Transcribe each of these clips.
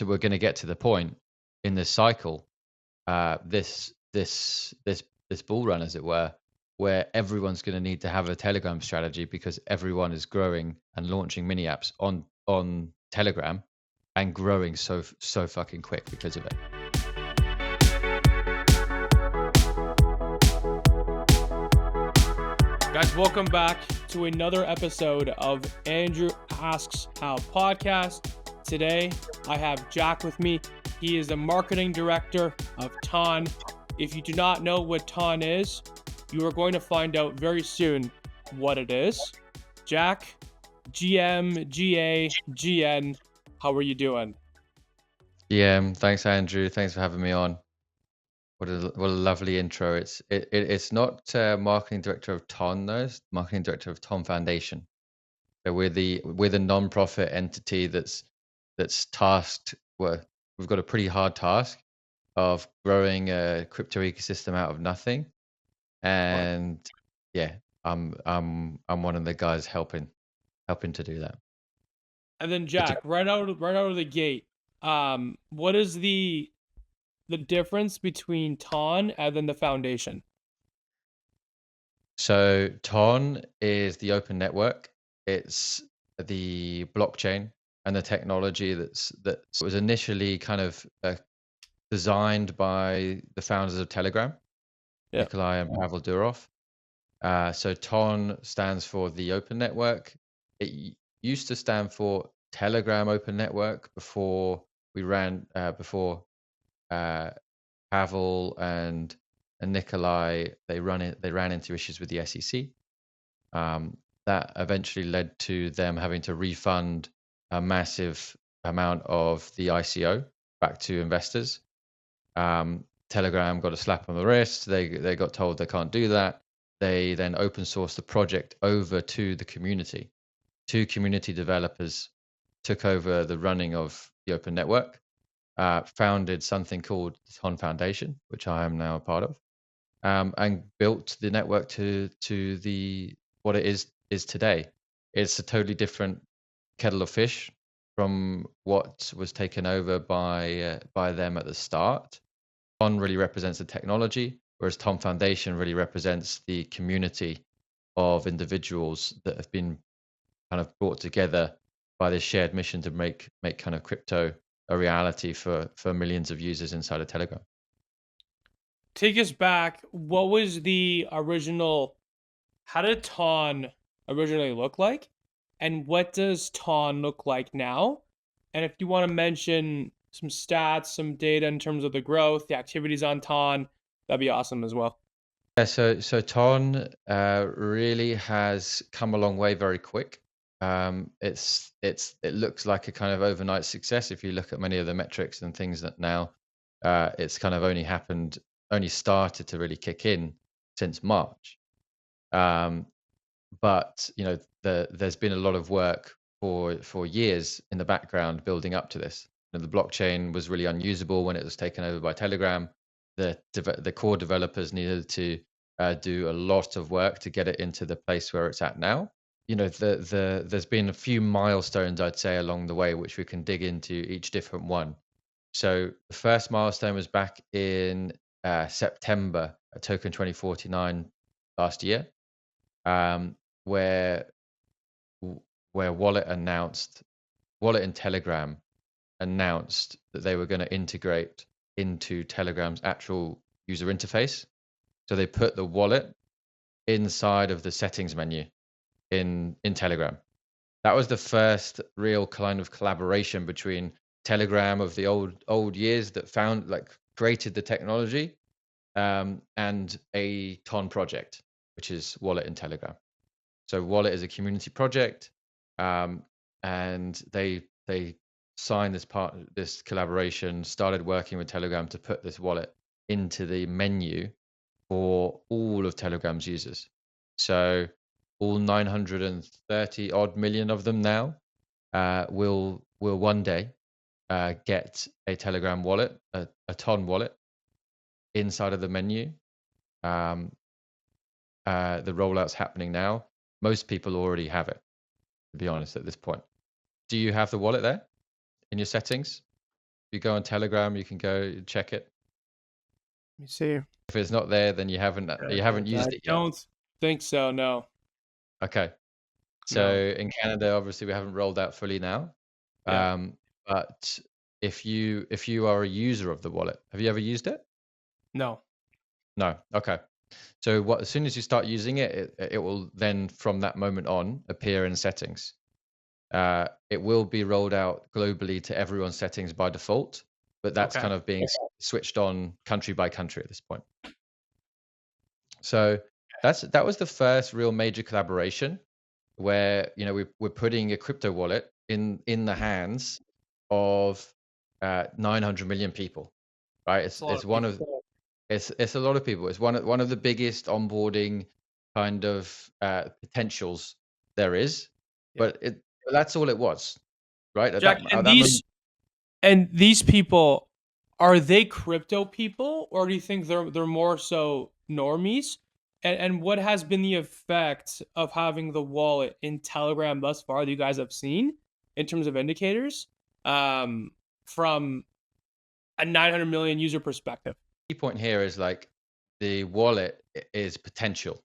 we're going to get to the point in this cycle, this bull run, as it were, where everyone's going to need to have a Telegram strategy because everyone is growing and launching mini apps on Telegram and growing so fucking quick because of it. Guys, welcome back to another episode of Andrew Asks How podcast. Today, I have Jack with me. He is the marketing director of TON. If you do not know what TON is, you are going to find out very soon what it is. Jack, GM, GA, GN, how are you doing? Yeah, thanks, Andrew. Thanks for having me on. What a lovely intro. It's not marketing director of TON, though. It's marketing director of TON Foundation. So we're the non-profit entity that's tasked. Well, we've got a pretty hard task of growing a crypto ecosystem out of nothing, and yeah, I'm one of the guys helping to do that. And then Jack, right out of the gate, what is the difference between TON and then the foundation? So TON is the open network. It's the blockchain and the technology that was initially kind of designed by the founders of Telegram, Nikolai and Pavel Durov. So TON stands for the open network. It used to stand for Telegram Open Network before we ran before Pavel and Nikolai they ran into issues with the SEC. That eventually led to them having to refund a massive amount of the ICO back to investors. Telegram got a slap on the wrist. They got told they can't do that. They then open sourced the project over to the community. 2 community developers took over the running of the open network, founded something called the TON Foundation, which I am now a part of, and built the network to the what it is today. It's a totally different kettle of fish from what was taken over by them at the start. TON really represents the technology, whereas TON Foundation really represents the community of individuals that have been kind of brought together by this shared mission to make kind of crypto a reality for millions of users inside of Telegram. Take us back. What was the original? How did TON originally look like? And what does TON look like now? And if you want to mention some stats, some data in terms of the growth, the activities on TON, that'd be awesome as well. Yeah, so TON really has come a long way very quick. It looks like a kind of overnight success if you look at many of the metrics and things that now it's kind of only started to really kick in since March. But you know, there's been a lot of work for years in the background building up to this. You know, the blockchain was really unusable when it was taken over by Telegram. The core developers needed to do a lot of work to get it into the place where it's at now. You know, there's been a few milestones, I'd say, along the way, which we can dig into each different one. So the first milestone was back in September, Token 2049 last year, where Wallet and Telegram announced that they were going to integrate into Telegram's actual user interface. So they put the wallet inside of the settings menu in Telegram. That was the first real kind of collaboration between Telegram of the old years that created the technology, and a TON project, which is Wallet and Telegram. So Wallet is a community project, and they signed this collaboration, started working with Telegram to put this wallet into the menu for all of Telegram's users. So all 930 odd million of them now will one day get a Telegram wallet, a TON wallet inside of the menu. The rollout's happening now. Most people already have it, to be honest, at this point. Do you have the wallet there in your settings? you go on Telegram, you can go check it. Let me see. If it's not there, then you haven't I used it yet. don't think so. No. Okay. So No. in Canada, obviously we haven't rolled out fully now. Yeah. But if you are a user of the wallet, have you ever used it? No. No. Okay. So as soon as you start using it, it will then from that moment on appear in settings. It will be rolled out globally to everyone's settings by default, but that's Okay. kind of being switched on country by country at this point. So that was the first real major collaboration where we're putting a crypto wallet in the hands of 900 million people, right? It's a lot It's of one of people. it's a lot of people. It's one of the biggest onboarding kind of potentials there is, Yeah. but that's all it was, right? At Jack, that moment. and these people, are they crypto people, or do you think they're more so normies? And what has been the effect of having the wallet in Telegram thus far that you guys have seen in terms of indicators, from a 900 million user perspective? Key point here is like the wallet is potential,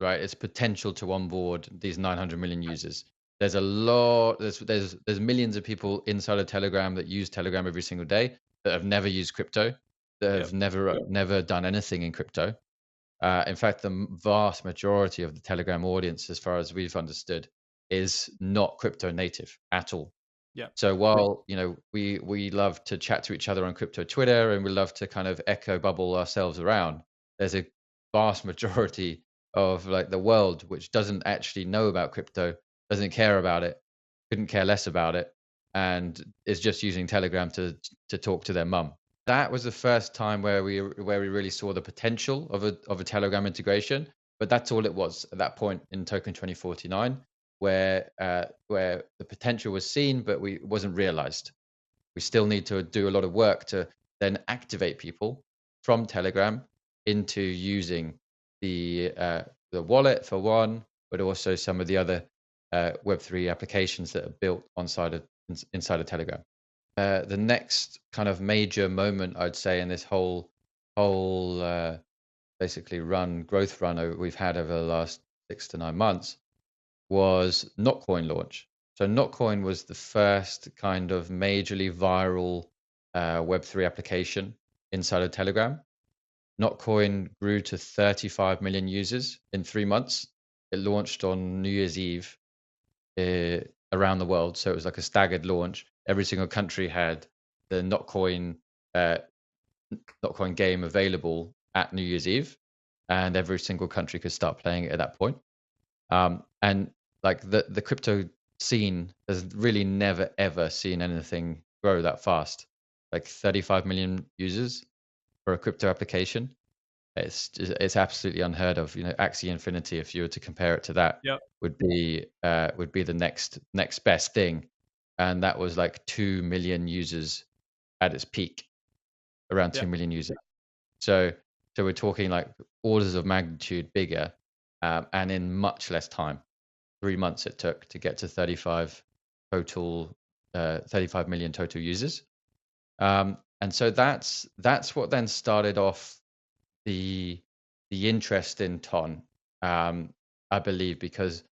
right? It's potential to onboard these 900 million users. There's a lot. There's millions of people inside of Telegram that use Telegram every single day that have never used crypto, that have Yep. never done anything in crypto. In fact, the vast majority of the Telegram audience, as far as we've understood, is not crypto native at all. Yeah. So while we love to chat to each other on crypto Twitter and we love to kind of echo bubble ourselves around, there's a vast majority of like the world which doesn't actually know about crypto, doesn't care about it, couldn't care less about it, and is just using Telegram to talk to their mum. That was the first time where we really saw the potential of a Telegram integration, but that's all it was at that point in Token 2049, where the potential was seen, but it wasn't realized. We still need to do a lot of work to then activate people from Telegram into using the wallet for one, but also some of the other Web3 applications that are built inside of Telegram. The next kind of major moment, I'd say, in this whole basically growth run we've had over the last 6 to 9 months was Notcoin launch. So Notcoin was the first kind of majorly viral Web3 application inside of Telegram. Notcoin grew to 35 million users in 3 months. It launched on New Year's Eve around the world. So it was like a staggered launch. Every single country had the Notcoin game available at New Year's Eve, and every single country could start playing it at that point. And like the crypto scene has really never ever seen anything grow that fast. Like 35 million users for a crypto application. It's absolutely unheard of. Axie Infinity, if you were to compare it to that, Yep. would be the next best thing, and that was like 2 million users at its peak, around 2 Yep. million users. So we're talking like orders of magnitude bigger, and in much less time. 3 months it took to get to 35 million total users. And so that's what then started off the interest in Ton, I believe, because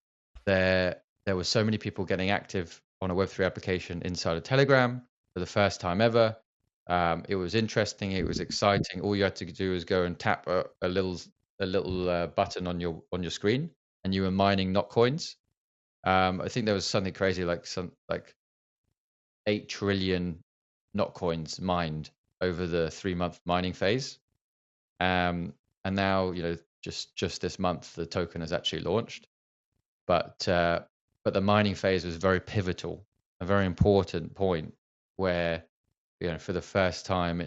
there were so many people getting active on a Web3 application inside of Telegram for the first time ever. It was interesting. It was exciting. All you had to do was go and tap a little button on your screen, and you were mining Notcoins. I think there was something crazy like 8 trillion Notcoins mined over the 3-month mining phase. And now, just this month, the token has actually launched. But the mining phase was very pivotal, a very important point where, for the first time,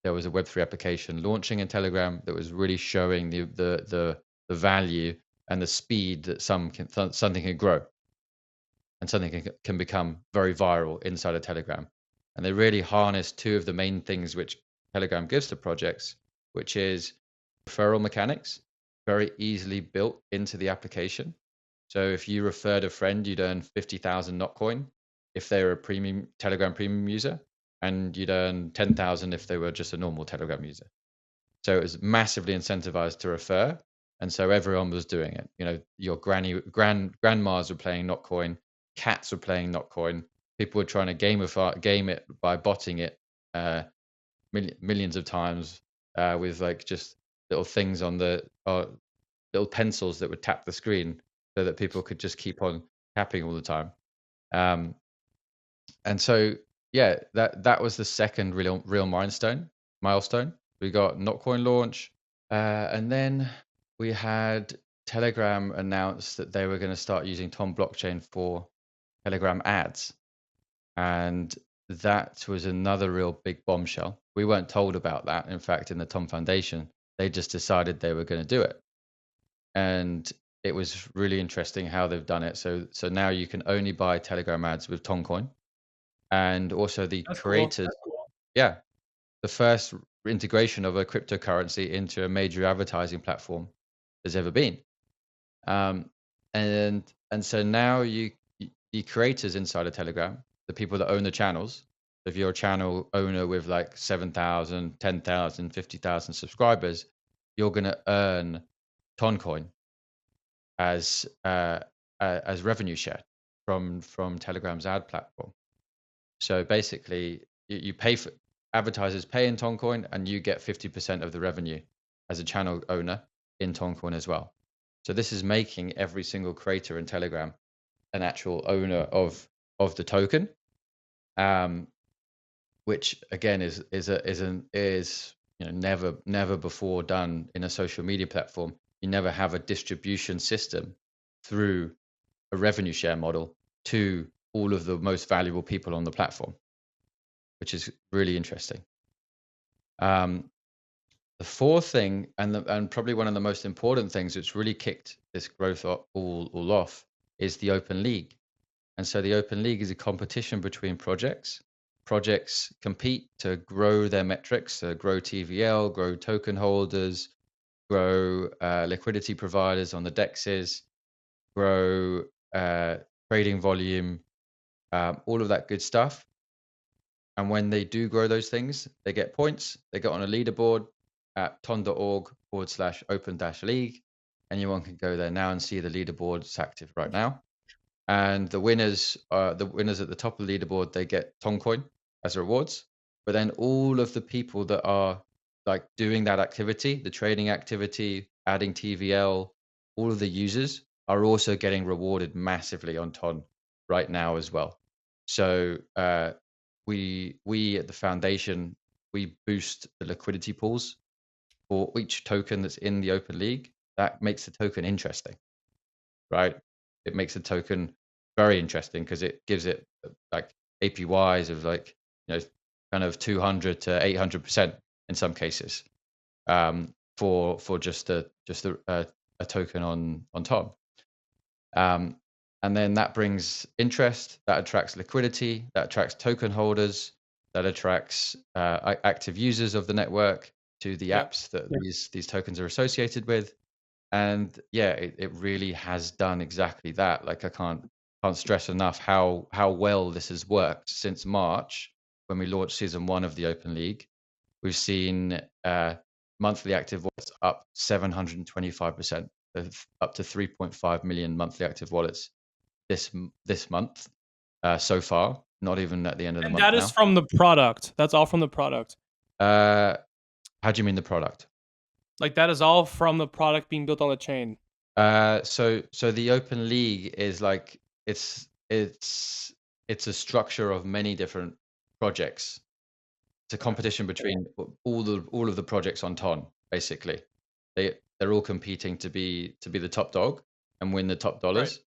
there was a Web3 application launching in Telegram that was really showing the value and the speed that something can grow, and something can become very viral inside of Telegram. And they really harnessed two of the main things which Telegram gives to projects, which is referral mechanics, very easily built into the application. So if you referred a friend, you'd earn 50,000 Notcoin if they were a Telegram premium user. and you'd earn 10,000 if they were just a normal Telegram user. So it was massively incentivized to refer, and so everyone was doing it. You know, your grandmas were playing Notcoin, cats were playing Notcoin. People were trying to game it by botting it millions of times with like just little things on the little pencils that would tap the screen so that people could just keep on tapping all the time. And so yeah, that was the second real milestone. We got Notcoin launch, and then we had Telegram announce that they were going to start using Tom blockchain for Telegram ads, and that was another real big bombshell. We weren't told about that. In fact, in the Tom Foundation, they just decided they were going to do it, and it was really interesting how they've done it. So now you can only buy Telegram ads with Toncoin, and also the That's cool. creators. Yeah, the first integration of a cryptocurrency into a major advertising platform there's ever been. And so now the creators inside of Telegram, the people that own the channels, if you're a channel owner with like 7,000, 10,000, 50,000 subscribers, you're going to earn Toncoin as revenue share from Telegram's ad platform. So basically, you pay for advertisers pay in Toncoin, and you get 50% of the revenue as a channel owner in Toncoin as well. So this is making every single creator in Telegram an actual owner of the token, which again is never before done in a social media platform. You never have a distribution system through a revenue share model to all of the most valuable people on the platform, which is really interesting. The fourth thing, and probably one of the most important things that's really kicked this growth all off, is the Open League. And so the Open League is a competition between projects. Projects compete to grow their metrics, to grow TVL, grow token holders, grow liquidity providers on the DEXs, grow trading volume, all of that good stuff. And when they do grow those things, they get points. They get on a leaderboard at ton.org/open-league. Anyone can go there now and see the leaderboard. It's active right now. And the winners at the top of the leaderboard, they get Toncoin as rewards. But then all of the people that are like doing that activity, the trading activity, adding TVL, all of the users are also getting rewarded massively on Ton right now as well. So we at the foundation, we boost the liquidity pools for each token that's in the Open League. That makes the token interesting, right? It makes the token very interesting because it gives it like APYs of like, kind of 200 to 800% in some cases, for just a token on Tom. And then that brings interest, that attracts liquidity, that attracts token holders, that attracts active users of the network to the apps that these tokens are associated with. And yeah, it really has done exactly that. Like I can't stress enough how well this has worked since March when we launched season 1 of the Open League. We've seen monthly active wallets up 725%, up to 3.5 million monthly active wallets this month so far. Not even at the end of the month now. And that is from the product. That's all from the product. How do you mean the product? Like that is all from the product being built on the chain. So the Open League is like it's a structure of many different projects. It's a competition between all of the projects on Ton. Basically, they're all competing to be the top dog and win the top dollars.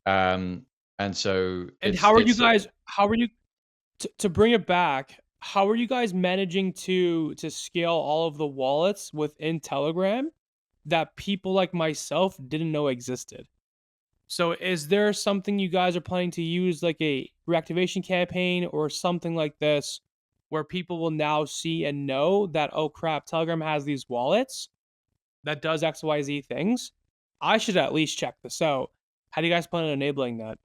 Right. And so how are you guys? How are you to bring it back? How are you guys managing to scale all of the wallets within Telegram that people like myself didn't know existed? So is there something you guys are planning to use, like a reactivation campaign or something like this, where people will now see and know that, oh crap, Telegram has these wallets that does XYZ things? I should at least check this out. How do you guys plan on enabling that?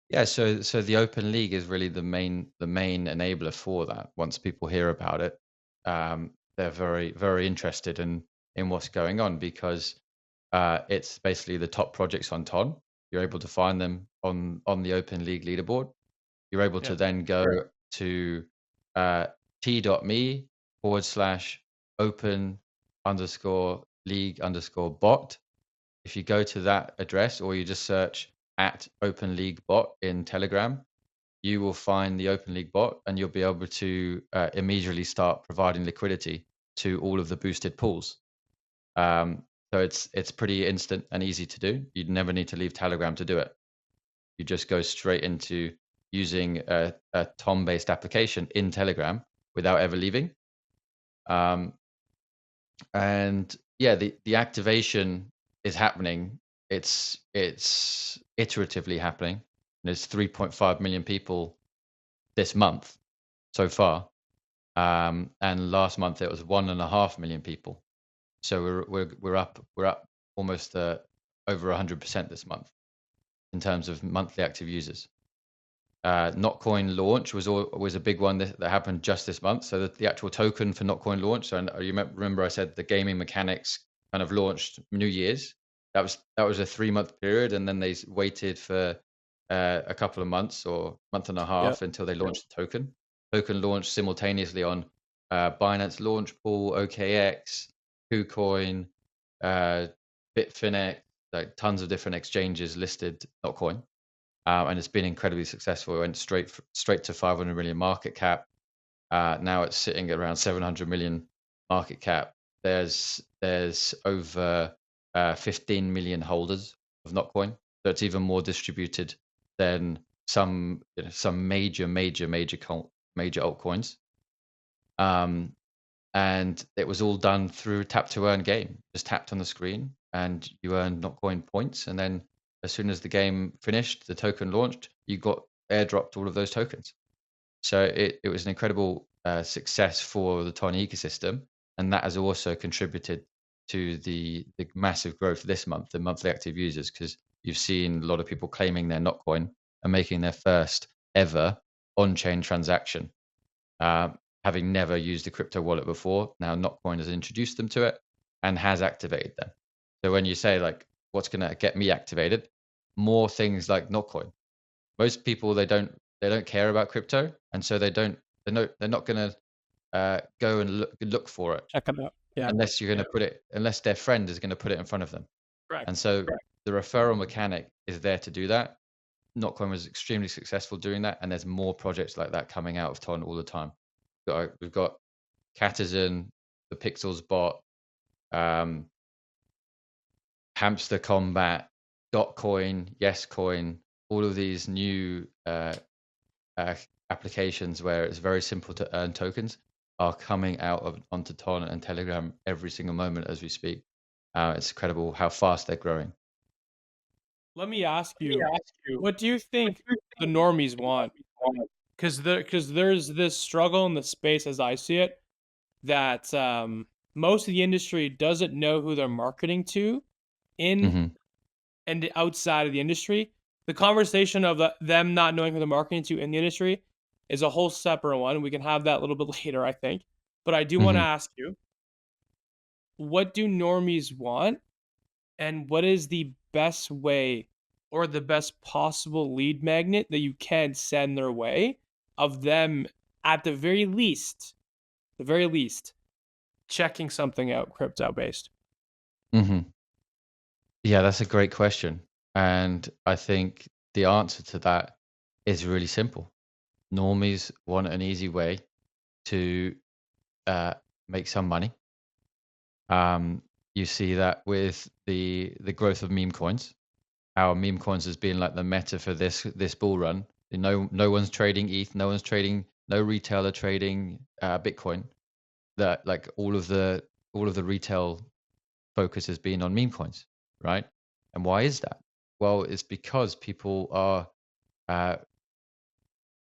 Yeah, so the Open League is really the main enabler for that. Once people hear about it, they're very very interested in what's going on because it's basically the top projects on Ton. You're able to find them on the Open League leaderboard. You're able to Yep. then go to t.me/open underscore league underscore bot. If you go to that address or you just search at Open League bot in Telegram, you will find the Open League bot and you'll be able to immediately start providing liquidity to all of the boosted pools. So it's pretty instant and easy to do. You'd never need to leave Telegram to do it. You just go straight into using a Tom-based application in Telegram without ever leaving. Um, and yeah, the activation is happening. It's iteratively happening. There's 3.5 million people this month so far, and last month it was 1.5 million people. So we're up almost over 100% this month in terms of monthly active users. Notcoin launch was a big one that happened just this month. So the actual token for Notcoin launch. So you remember I said the gaming mechanics kind of launched New Year's. That was a 3-month period, and then they waited for a couple of months or month and a half Yep. until they launched the token. Token launched simultaneously on Binance Launch Pool, OKX, KuCoin, Bitfinex, like tons of different exchanges listed Notcoin. And it's been incredibly successful. It went straight to 500 million market cap. Now it's sitting at around 700 million market cap. There's over 15 million holders of Notcoin, so it's even more distributed than some major altcoins. And it was all done through tap to earn game. Just tapped on the screen and you earned Notcoin points, and then as soon as the game finished, the token launched, you got airdropped all of those tokens. So it was an incredible success for the Tiny ecosystem, and that has also contributed to the massive growth this month, the monthly active users, because you've seen a lot of people claiming their Notcoin and making their first ever on-chain transaction, having never used a crypto wallet before. Now Notcoin has introduced them to it and has activated them. So when you say like, what's going to get me activated? More things like Notcoin. Most people they don't care about crypto, and so they're not going to go and look for it Check them out. Yeah. unless you're going to put it, unless their friend is going to put it in front of them. Correct. And so the referral mechanic is there to do that. Notcoin was extremely successful doing that, and there's more projects like that coming out of Ton all the time. We've got Catizen, the Pixels bot, Hamster Combat, Dotcoin, YesCoin, all of these new applications where it's very simple to earn tokens are coming out onto Ton and Telegram every single moment as we speak. It's incredible how fast they're growing. Let me ask you, what do you think the normies want? Because there's this struggle in the space as I see it that most of the industry doesn't know who they're marketing to in Mm-hmm. and outside of the industry. The conversation of them not knowing who they're marketing to in the industry is a whole separate one. We can have that a little bit later, I think. But I do want to Mm-hmm. ask you, what do normies want, and what is the best way or the best possible lead magnet that you can send their way of them at the very least, checking something out crypto based? Mm-hmm. Yeah, that's a great question. And I think the answer to that is really simple. Normies want an easy way to make some money. You see that with the growth of meme coins. How meme coins has been like the meta for this bull run. No one's trading ETH, no retailer trading Bitcoin. That like all of the retail focus has been on meme coins, right? And why is that? Well, it's because people are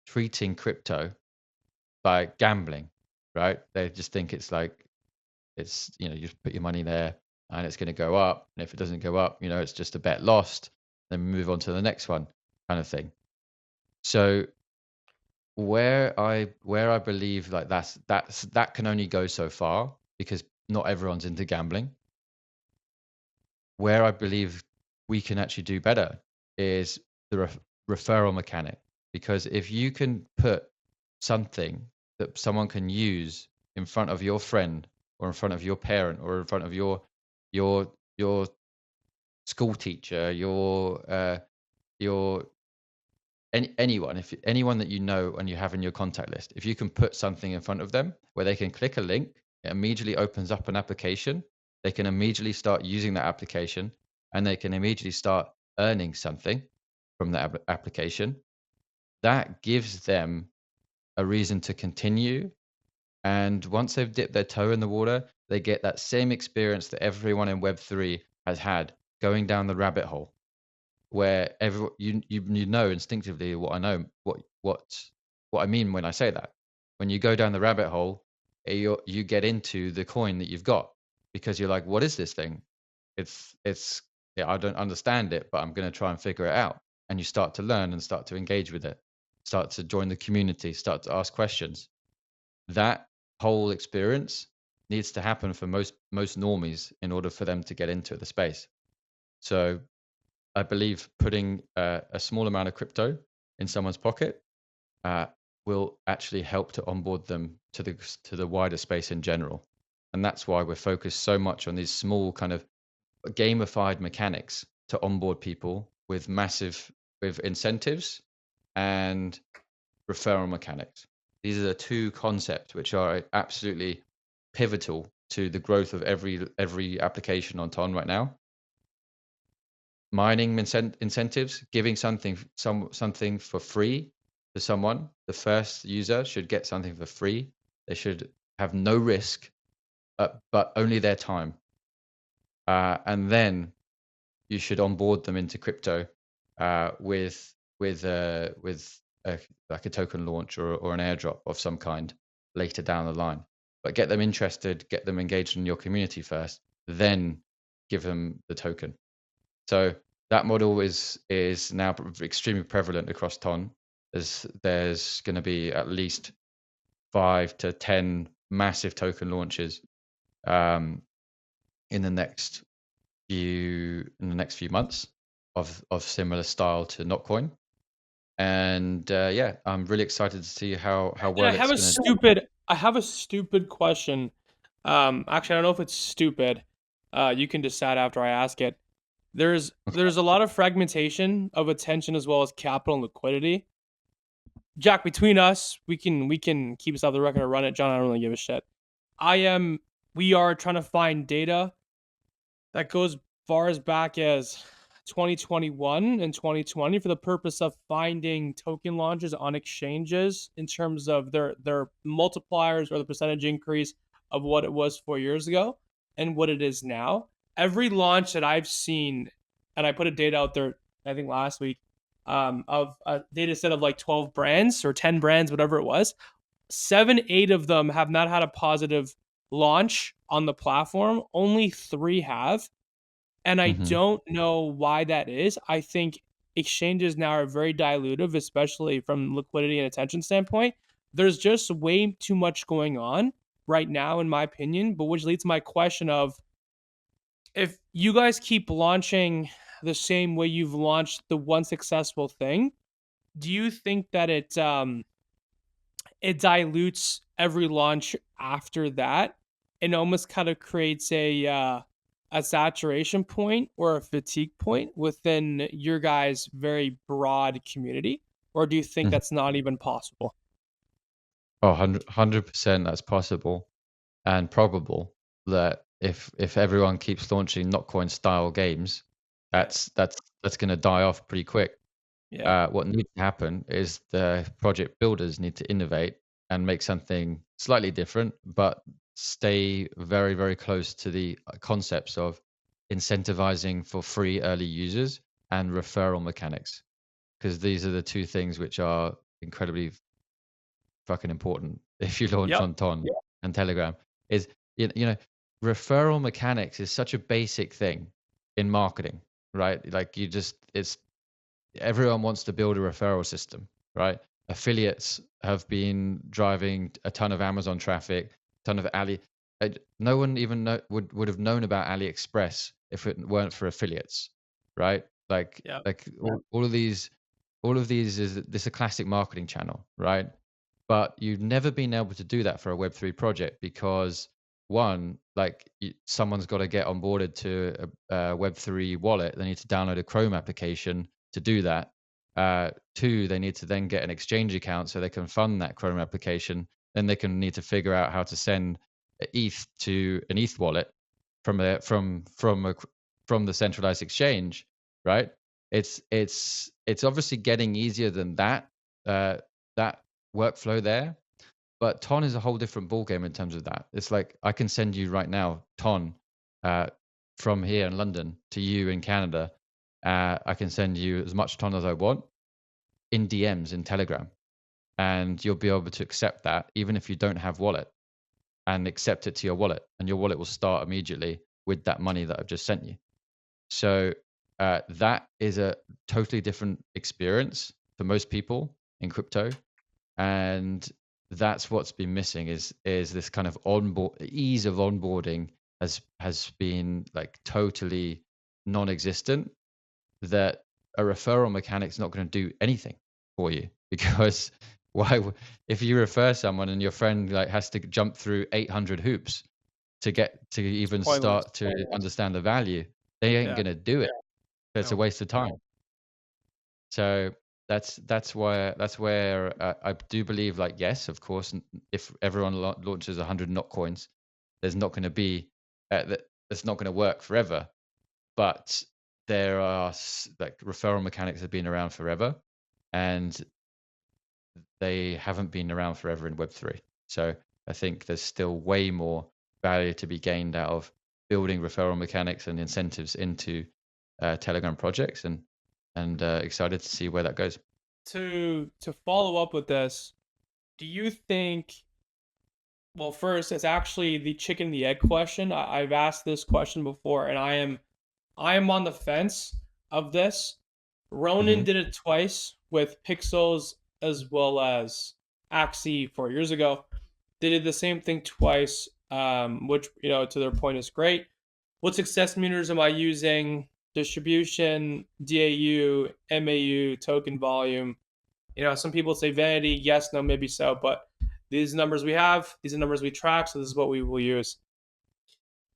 treating crypto like gambling, right? They just think it's like you just put your money there and it's going to go up, and if it doesn't go up, it's just a bet lost. Then we move on to the next one, kind of thing. So where I believe like that can only go so far because not everyone's into gambling. Where I believe we can actually do better is the referral mechanic, because if you can put something that someone can use in front of your friend or in front of your parent or in front of your school teacher, your anyone, if anyone that you know and you have in your contact list, if you can put something in front of them where they can click a link, it immediately opens up an application. They can immediately start using that application, and they can immediately start earning something from that application. That gives them a reason to continue. And once they've dipped their toe in the water, they get that same experience that everyone in Web3 has had, going down the rabbit hole, where you know instinctively what I know, what I mean when I say that. When you go down the rabbit hole, you get into the coin that you've got, because you're like, what is this thing? It's yeah, I don't understand it, but I'm going to try and figure it out. And you start to learn and start to engage with it, start to join the community, start to ask questions. That whole experience needs to happen for most normies in order for them to get into the space. So I believe putting a small amount of crypto in someone's pocket will actually help to onboard them to the wider space in general. And that's why we're focused so much on these small kind of gamified mechanics to onboard people with incentives and referral mechanics. These are the two concepts which are absolutely pivotal to the growth of every application on Ton right now. Mining incentives, giving something for free to someone. The first user should get something for free. They should have no risk, but only their time. And then you should onboard them into crypto with like a token launch or an airdrop of some kind later down the line. But get them interested, get them engaged in your community first, then give them the token. So that model is now extremely prevalent across Ton. There's going to be at least 5 to 10 massive token launches in the next few months of similar style to Notcoin. And yeah, I'm really excited to see how well it's going to do. I have a stupid question. Actually, I don't know if it's stupid. You can decide after I ask it. There's a lot of fragmentation of attention as well as capital and liquidity. Jack, between us, we can keep us off the record and run it. John, I don't really give a shit. We are trying to find data that goes far as back as 2021 and 2020 for the purpose of finding token launches on exchanges in terms of their multipliers or the percentage increase of what it was 4 years ago and what it is now. Every launch that I've seen, and I put a data out there, I think last week, of a data set of like 12 brands or 10 brands, whatever it was, 7, 8 of them have not had a positive launch on the platform. Only 3 have. And I don't know why that is. I think exchanges now are very dilutive, especially from liquidity and attention standpoint. There's just way too much going on right now, in my opinion, but which leads to my question of, if you guys keep launching the same way you've launched the one successful thing, do you think that it dilutes every launch after that and almost kind of creates a saturation point or a fatigue point within your guys' very broad community? Or do you think that's not even possible? Oh, 100% that's possible and probable, that if everyone keeps launching Notcoin style games, that's going to die off pretty quick. Yeah. What needs to happen is the project builders need to innovate and make something slightly different, but stay very, very close to the concepts of incentivizing for free early users and referral mechanics, because these are the two things which are incredibly fucking important if you launch on Ton and Telegram. Is you know, referral mechanics is such a basic thing in marketing, right? Like everyone wants to build a referral system. right? Affiliates have been driving a ton of Amazon traffic, ton of no one even would have known about AliExpress if it weren't for affiliates, right? Like Yeah. all of these is a classic marketing channel, right? But you've never been able to do that for a Web3 project because one, like someone's got to get onboarded to a Web3 wallet. They need to download a Chrome application to do that. Two, they need to then get an exchange account so they can fund that Chrome application. Then they can need to figure out how to send ETH to an ETH wallet from the centralized exchange, right? It's obviously getting easier than that that workflow there, but Ton is a whole different ballgame in terms of that. It's like I can send you right now Ton from here in London to you in Canada. I can send you as much Ton as I want in DMs in Telegram, and you'll be able to accept that even if you don't have wallet, and accept it to your wallet, and your wallet will start immediately with that money that I've just sent you. So that is a totally different experience for most people in crypto, and that's what's been missing is this kind of ease of onboarding has been like totally non-existent. That a referral mechanic's not going to do anything for you because if you refer someone and your friend like has to jump through 800 hoops to get to even start to understand the value, they ain't going to do it. It's a waste of time. So that's where I do believe, like, yes, of course, if everyone launches 100 NOT coins, there's not going to be that's not going to work forever. But there are like referral mechanics have been around forever, and they haven't been around forever in Web3. So I think there's still way more value to be gained out of building referral mechanics and incentives into Telegram projects, and excited to see where that goes. To follow up with this, do you think? Well, first, it's actually the chicken and the egg question. I've asked this question before, and I am on the fence of this. Ronin did it twice with Pixels as well as Axie 4 years ago. They did the same thing twice, which, to their point is great. What success meters am I using? Distribution, DAU, MAU, token volume. Some people say vanity. Yes, no, maybe so. But these numbers we have, these are numbers we track, so this is what we will use.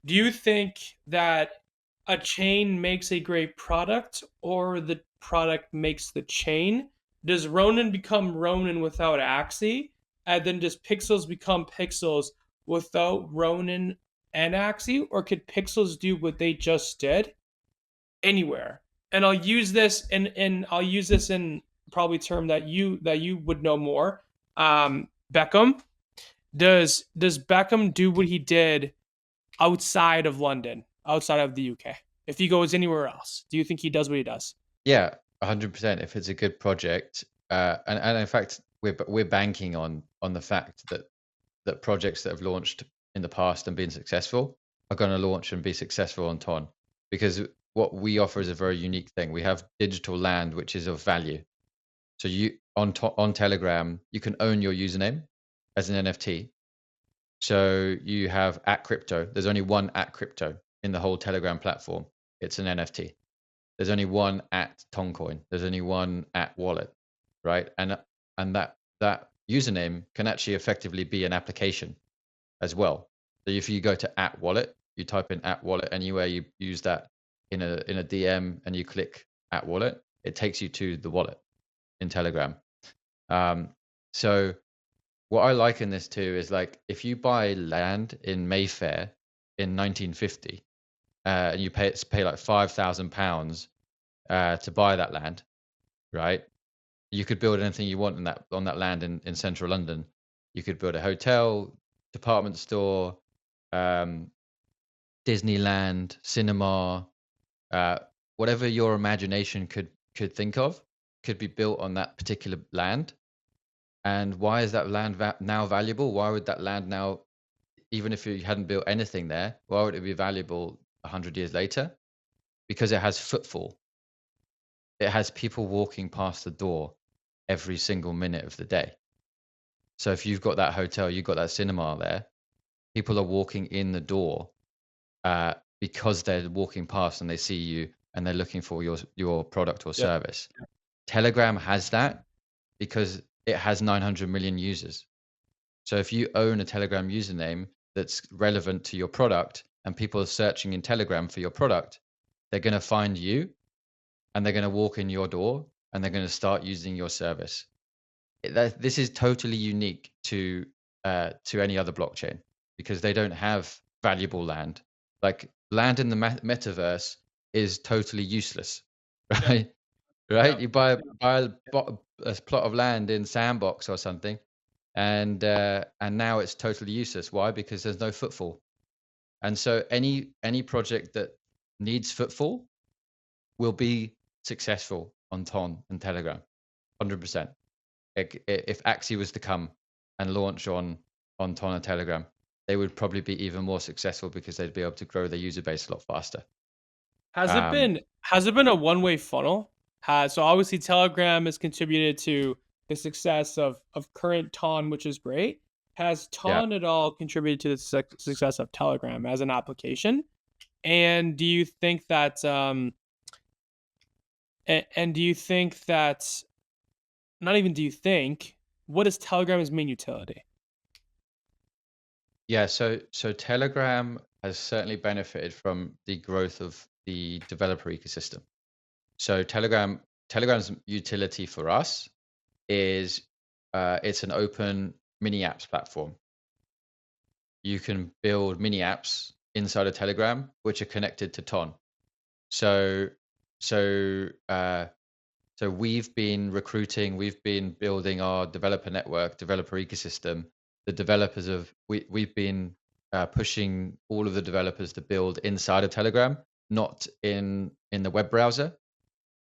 Do you think that a chain makes a great product, or the product makes the chain? Does Ronin become Ronin without Axie? And then does Pixels become Pixels without Ronin and Axie? Or could Pixels do what they just did anywhere? And I'll use this in probably term that you would know more. Beckham. Does Beckham do what he did outside of London, outside of the UK? If he goes anywhere else, do you think he does what he does? Yeah, 100%. If it's a good project, and in fact, we're banking on the fact that projects that have launched in the past and been successful are going to launch and be successful on Ton, because what we offer is a very unique thing. We have digital land, which is of value. So you on Telegram, you can own your username as an NFT. So you have @crypto. There's only one @crypto in the whole Telegram platform. It's an NFT. There's only one @Toncoin. There's only one @wallet, right? And that username can actually effectively be an application as well. So if you go to @wallet, you type in @wallet anywhere, you use that in a DM, and you click @wallet, it takes you to the wallet in Telegram. So what I like in this too is, like, if you buy land in Mayfair in 1950, and you pay like £5,000 to buy that land, right? You could build anything you want on that land in central London. You could build a hotel, department store, Disneyland, cinema, whatever your imagination could think of, could be built on that particular land. And why is that land now valuable? Why would that land now, even if you hadn't built anything there, why would it be valuable 100 years later? Because it has footfall. It has people walking past the door. every single minute of the day. So if you've got that hotel, you've got that cinema there, people are walking in the door because they're walking past and they see you and they're looking for your product or Yep. service. Telegram has that because it has 900 million users. So if you own a Telegram username that's relevant to your product and people are searching in Telegram for your product, they're going to find you and they're going to walk in your door and they're going to start using your service. This is totally unique to any other blockchain because they don't have valuable land. Like land in the metaverse is totally useless, right? Right? Yep. You buy a plot of land in Sandbox or something, and now it's totally useless. Why? Because there's no footfall. And so any project that needs footfall will be successful on Ton and Telegram, 100%. If Axie was to come and launch on Ton and Telegram, they would probably be even more successful because they'd be able to grow their user base a lot faster. Has it been a one-way funnel? So obviously Telegram has contributed to the success of current Ton, which is great. Has Ton at all contributed to the success of Telegram as an application? And do you think that not even do you think, what is Telegram's main utility? Yeah, so Telegram has certainly benefited from the growth of the developer ecosystem. So Telegram's utility for us is it's an open mini apps platform. You can build mini apps inside of Telegram which are connected to Ton. So we've been recruiting, we've been building our developer network, developer ecosystem. The developers we've been pushing all of the developers to build inside of Telegram, not in the web browser,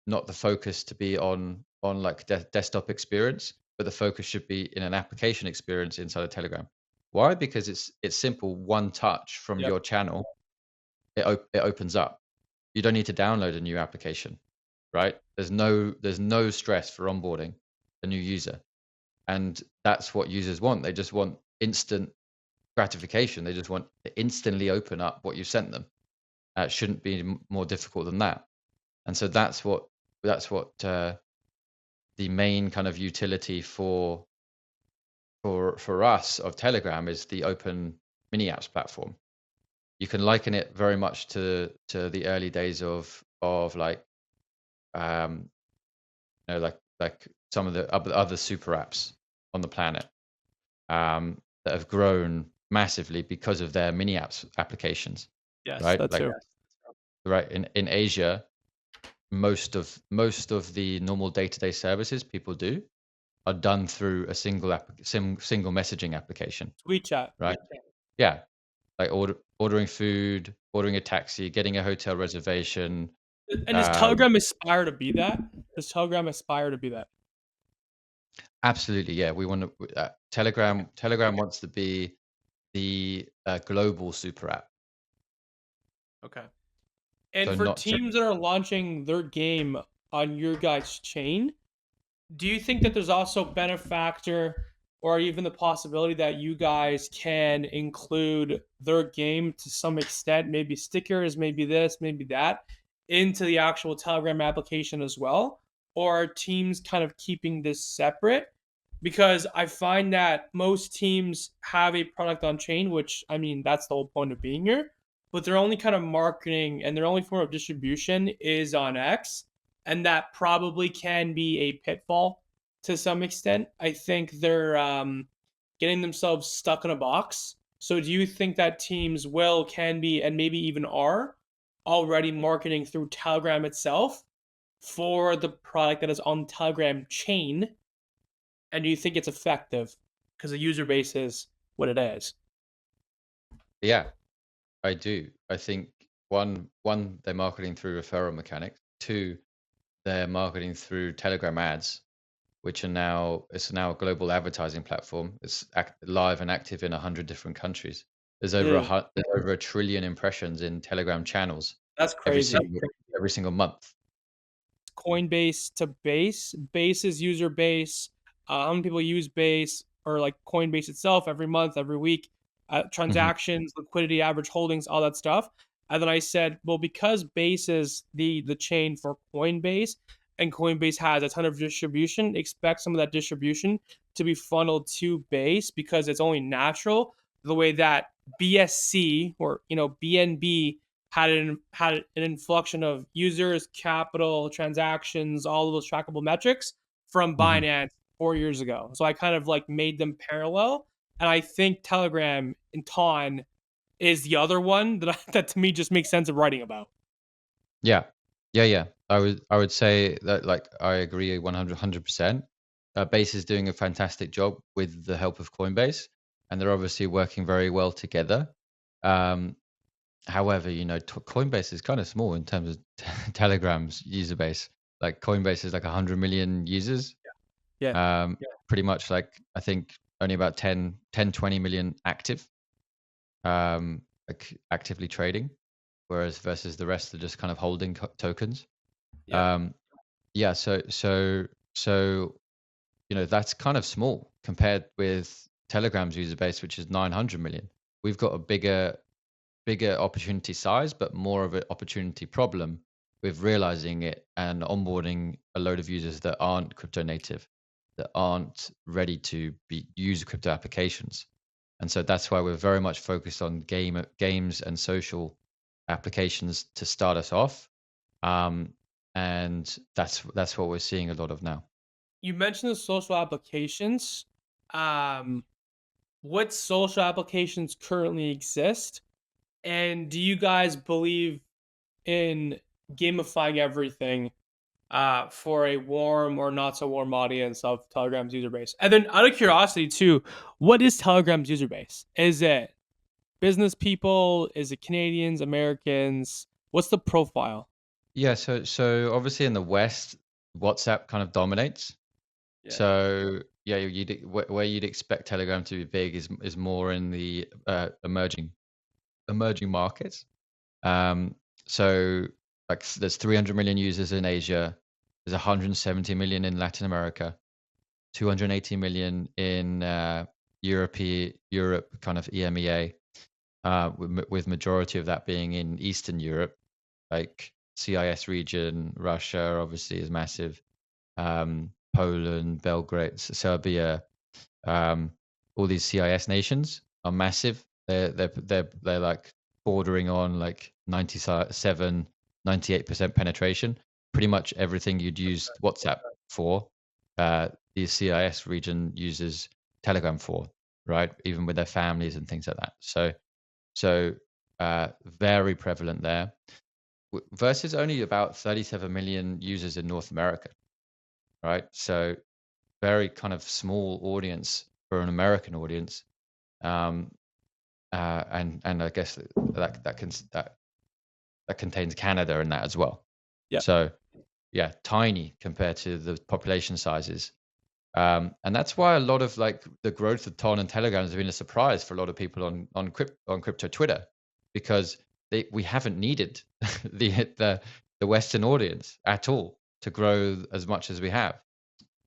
not the focus to be on like desktop experience, but the focus should be in an application experience inside of Telegram. Why? Because it's simple. One touch from your channel, it opens up. You don't need to download a new application, right? There's no stress for onboarding a new user, and that's what users want. They just want instant gratification. They just want to instantly open up what you sent them. It shouldn't be more difficult than that. And so that's what the main kind of utility for us of Telegram is the open mini apps platform. You can liken it very much to the early days of like like some of the other super apps on the planet that have grown massively because of their mini apps applications. Yes, right? that's true. Right, in Asia, most of the normal day-to-day services people do are done through a single messaging application. WeChat. Right? Yeah, like ordering food, ordering a taxi, getting a hotel reservation. And does Telegram aspire to be that? Does Telegram aspire to be that? Absolutely, yeah. We want to. Telegram wants to be the global super app. Okay. And So for not teams that are launching their game on your guys' chain, do you think that there's also benefactor or even the possibility that you guys can include their game to some extent, maybe stickers, maybe this, maybe that, into the actual Telegram application as well? Or are teams kind of keeping this separate? Because I find that most teams have a product on chain, which, I mean, that's the whole point of being here, but their only kind of marketing and their only form of distribution is on X. And that probably can be a pitfall to some extent. I think they're getting themselves stuck in a box. So do you think that teams will, can be, and maybe even are already marketing through Telegram itself for the product that is on Telegram chain? And do you think it's effective because the user base is what it is? Yeah, I do. I think one they're marketing through referral mechanics. Two, they're marketing through Telegram ads, which are now a global advertising platform. It's live and active in 100 different countries. There's over a trillion impressions in Telegram channels That's crazy. every single month. Coinbase to Base. Base's user base, how many people use Base or like Coinbase itself every month, every week, Hmm. transactions, liquidity, average holdings, all that stuff. And then I said, well, because Base is the chain for Coinbase, and Coinbase has a ton of distribution, expect some of that distribution to be funneled to Base because it's only natural the way that BSC or BNB had an inflection of users, capital, transactions, all of those trackable metrics from Hmm. Binance 4 years ago. So I kind of like made them parallel, and I think Telegram and Ton is the other one that to me just makes sense of writing about. Yeah, yeah. I would say that like I agree 100%. Base is doing a fantastic job with the help of Coinbase, and they're obviously working very well together. Um, However, Coinbase is kind of small in terms of Telegram's user base. Like Coinbase is like 100 million users. Yeah, Pretty much like I think only about 20 million active, like actively trading, whereas versus the rest are just kind of holding tokens. yeah. Um, yeah, so that's kind of small compared with Telegram's user base, which is 900 million. We've got a bigger opportunity size, but more of an opportunity problem with realizing it and onboarding a load of users that aren't crypto native, that aren't ready to use crypto applications. And so that's why we're very much focused on games and social applications to start us off. Um, and that's what we're seeing a lot of now. You mentioned the social applications. Um, what social applications currently exist, and do you guys believe in gamifying everything for a warm or not so warm audience of Telegram's user base? And then, out of curiosity, too, what is Telegram's user base? Is it business people? Is it Canadians, Americans? What's the profile? Yeah, so obviously in the West, WhatsApp kind of dominates. Yeah. So yeah, where you'd expect Telegram to be big is more in the emerging markets. Um, so like there's 300 million users in Asia, there's 170 million in Latin America, 280 million in Europe, kind of EMEA, with majority of that being in Eastern Europe, like CIS region. Russia obviously is massive. Poland, Belgrade, Serbia, um, all these CIS nations are massive. They're like bordering on like 97, 98% penetration. Pretty much everything you'd use WhatsApp for, the CIS region uses Telegram for, right? Even with their families and things like that. So very prevalent there. Versus only about 37 million users in North America, right? So very kind of small audience for an American audience, um, and I guess that contains Canada in that as well. Yeah. So yeah, tiny compared to the population sizes, and that's why a lot of like the growth of Ton and Telegram has been a surprise for a lot of people on crypto Twitter, because we haven't needed the Western audience at all to grow as much as we have.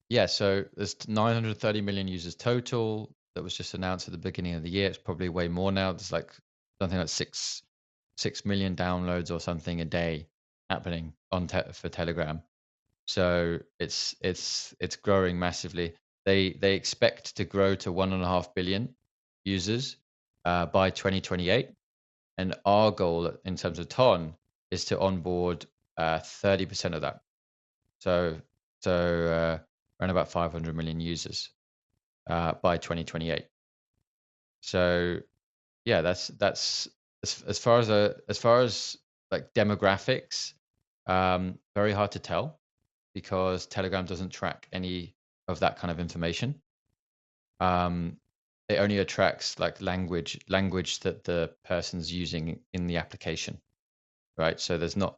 Yeah, so there's 930 million users total. That was just announced at the beginning of the year. It's probably way more now. There's like something like 6 million downloads or something a day happening for Telegram. So it's growing massively. They expect to grow to 1.5 billion users by 2028, and our goal in terms of Ton is to onboard 30% of that. So around about 500 million users by 2028. So yeah, that's as far as like demographics, very hard to tell because Telegram doesn't track any of that kind of information. Um, it only attracts like language that the person's using in the application, right? So there's not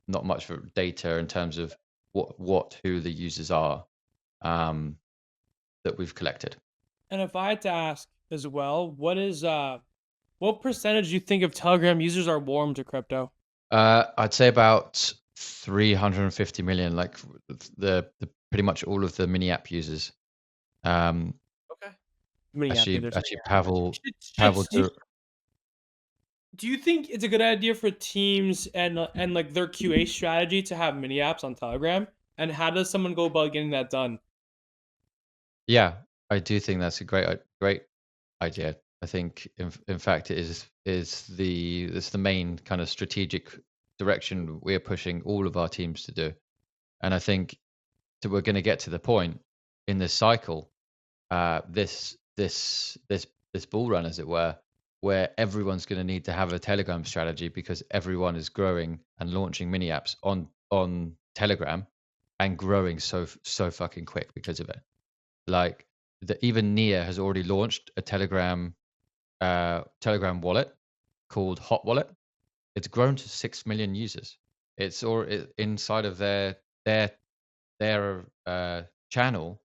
much data in terms of who the users are, um, that we've collected. And if I had to ask as well, what percentage do you think of Telegram users are warm to crypto? I'd say about 350 million, like the pretty much all of the mini app users. Okay. Many app Actually, users. Pavel, Should, Pavel, do you think it's a good idea for teams and like their QA strategy to have mini apps on Telegram? And how does someone go about getting that done? yeah, I do think that's a great idea. I think, in fact, it's the main kind of strategic direction we're pushing all of our teams to do. And I think that we're going to get to the point in this cycle, this bull run, as it were, where everyone's going to need to have a Telegram strategy because everyone is growing and launching mini apps on Telegram and growing so fucking quick because of it. Like even Nia has already launched a Telegram wallet called Hot Wallet. It's grown to 6 million users. It's all inside of their channel.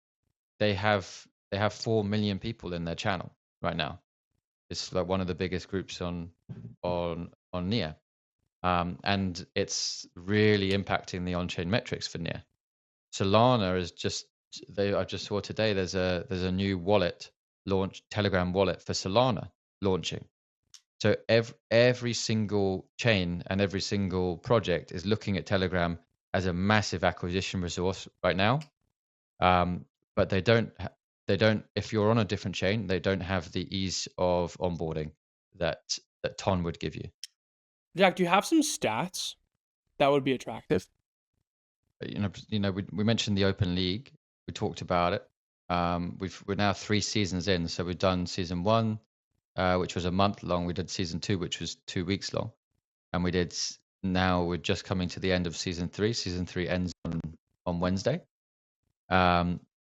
They have 4 million people in their channel right now. It's like one of the biggest groups on Nia, and it's really impacting the on-chain metrics for Nia. Solana is just I just saw today there's a new wallet launched, Telegram wallet for Solana launching. So every single chain and every single project is looking at Telegram as a massive acquisition resource right now. But they don't. If you're on a different chain, they don't have the ease of onboarding that Ton would give you. Jack, do you have some stats that would be attractive? We mentioned the Open League. We talked about it. We're now 3 seasons in, so we've done season 1, which was a month long. We did season 2, which was 2 weeks long, and now we're just coming to the end of season 3. Season 3 ends on Wednesday.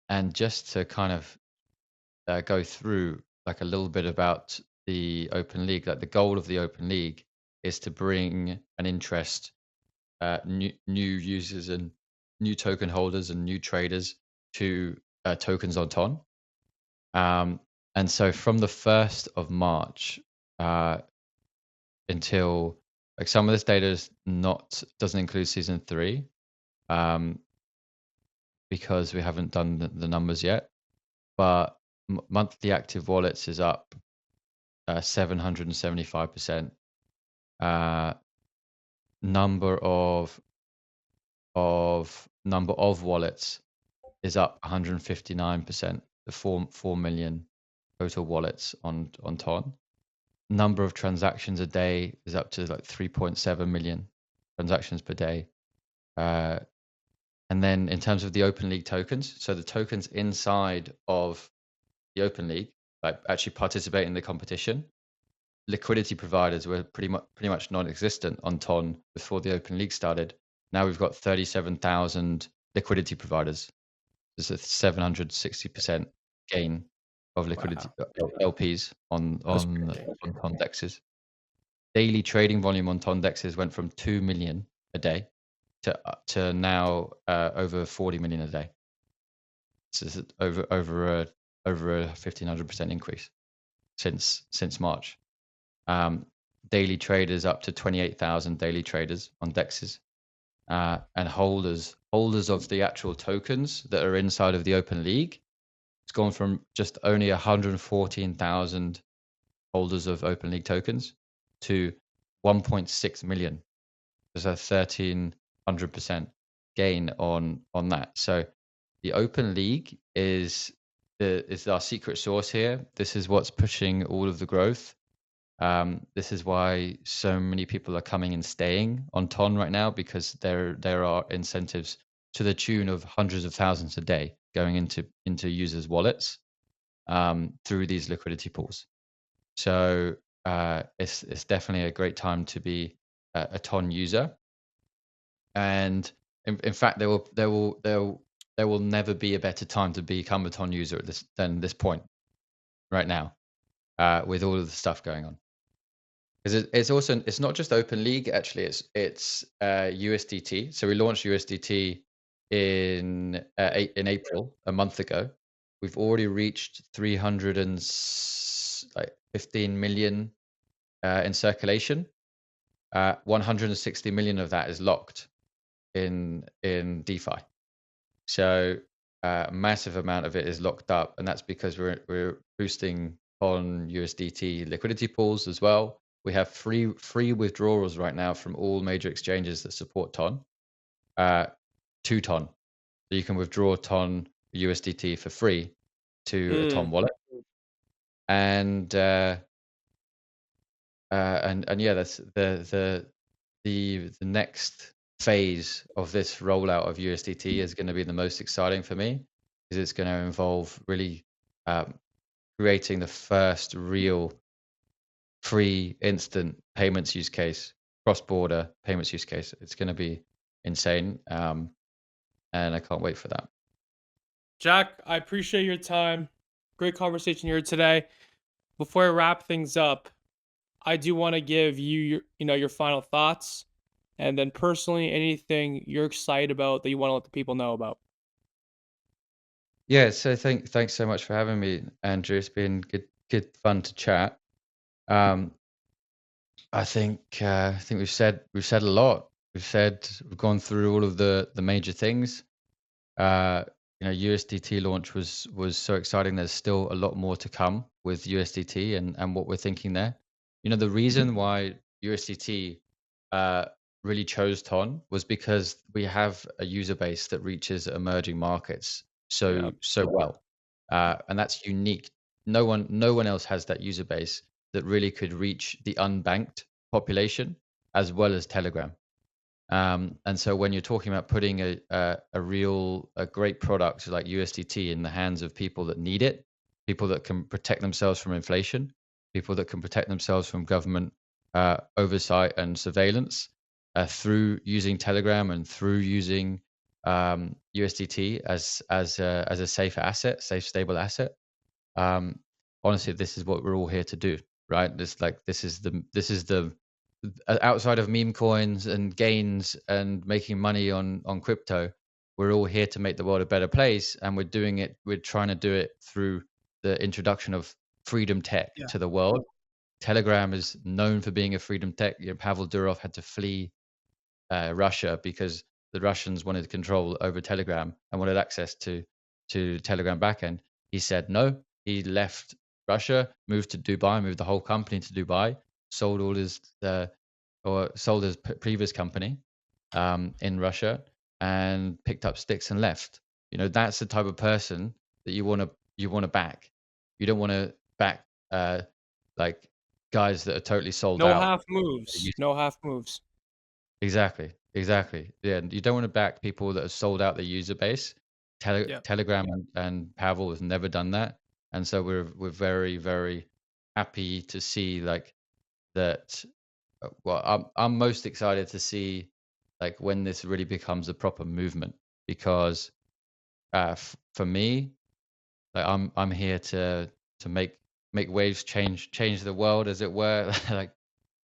And just to kind of go through like a little bit about the Open League, like the goal of the Open League is to bring an interest, new users and new token holders and new traders to tokens on Ton. And so from the 1st of March until, like, some of this data doesn't include season 3, because we haven't done the numbers yet, but monthly active wallets is up 775%. Number of wallets is up 159%. The 4 million total wallets on Ton. Number of transactions a day is up to like 3.7 million transactions per day. And then in terms of the Open League tokens, so the tokens inside of the Open League, like actually participate in the competition, liquidity providers were pretty much non-existent on Ton before the Open League started. Now we've got 37,000 liquidity providers. There's a 760% gain of liquidity. Wow. LPs on Ton dexes. Daily trading volume on Ton dexes went from 2 million a day to now over 40 million a day. So it's over a 1,500% increase since March. Daily traders up to 28,000 daily traders on dexes, and holders of the actual tokens that are inside of the Open League. It's gone from just only 114,000 holders of Open League tokens to 1.6 million. There's a 1,300% gain on that. So the Open League is our secret sauce here. This is what's pushing all of the growth. This is why so many people are coming and staying on Ton right now, because there are incentives to the tune of hundreds of thousands a day going into users' wallets through these liquidity pools. So it's definitely a great time to be a Ton user. And in fact, there will never be a better time to become a Ton user than this point right now, with all of the stuff going on. Because it's not just Open League, actually. It's USDT. So we launched USDT in April, a month ago. We've already reached 315 million in circulation. 160 million of that is locked. in DeFi. So massive amount of it is locked up, and that's because we're boosting on USDT liquidity pools as well. We have free withdrawals right now from all major exchanges that support Ton, 2 Ton. So you can withdraw Ton USDT for free to a Ton wallet, and yeah, that's the next phase of this rollout of USDT is going to be the most exciting for me, because it's going to involve really creating the first real free instant payments use case, cross-border payments use case. It's going to be insane, and I can't wait for that. Jack, I appreciate your time. Great conversation here today. Before I wrap things up, I do want to give you your final thoughts, and then personally anything you're excited about that you want to let the people know about. Yeah, so thanks so much for having me, Andrew. It's been good fun to chat. Um, I think we've said a lot. We've gone through all of the major things. USDT launch was so exciting. There's still a lot more to come with USDT and what we're thinking there. The reason why USDT really chose Ton was because we have a user base that reaches emerging markets so well, and that's unique. No one else has that user base that really could reach the unbanked population as well as Telegram. And so when you're talking about putting a great product like USDT in the hands of people that need it, people that can protect themselves from inflation, people that can protect themselves from government oversight and surveillance through using Telegram and through using USDT as a safe asset, safe stable asset. Honestly, this is what we're all here to do, right? This is the outside of meme coins and gains and making money on crypto, we're all here to make the world a better place, and we're trying to do it through the introduction of freedom tech to the world. Telegram is known for being a freedom tech. Pavel Durov had to flee Russia because the Russians wanted control over Telegram and wanted access to Telegram backend. He said no. He left Russia, moved to Dubai, moved the whole company to Dubai, sold all his previous company in Russia, and picked up sticks and left. That's the type of person that you want to back. You don't want to back like guys that are totally sold out. No half moves. Exactly. Yeah, you don't want to back people that have sold out their user base. Telegram and Pavel has never done that, and so we're very, very happy to see that. Well, I'm most excited to see when this really becomes a proper movement, because for me, I'm here to make waves, change the world, as it were.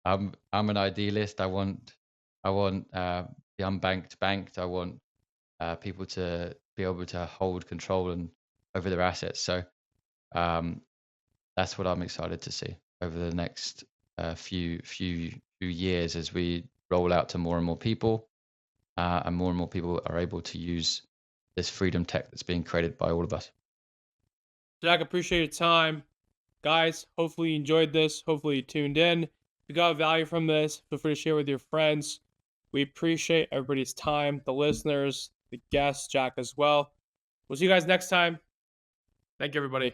I'm an idealist. I want the unbanked banked. I want people to be able to hold control over their assets. So that's what I'm excited to see over the next few years as we roll out to more and more people, and more people are able to use this freedom tech that's being created by all of us. Jack, appreciate your time. Guys, hopefully you enjoyed this. Hopefully you tuned in. If you got value from this, feel free to share with your friends. We appreciate everybody's time, the listeners, the guests, Jack as well. We'll see you guys next time. Thank you, everybody.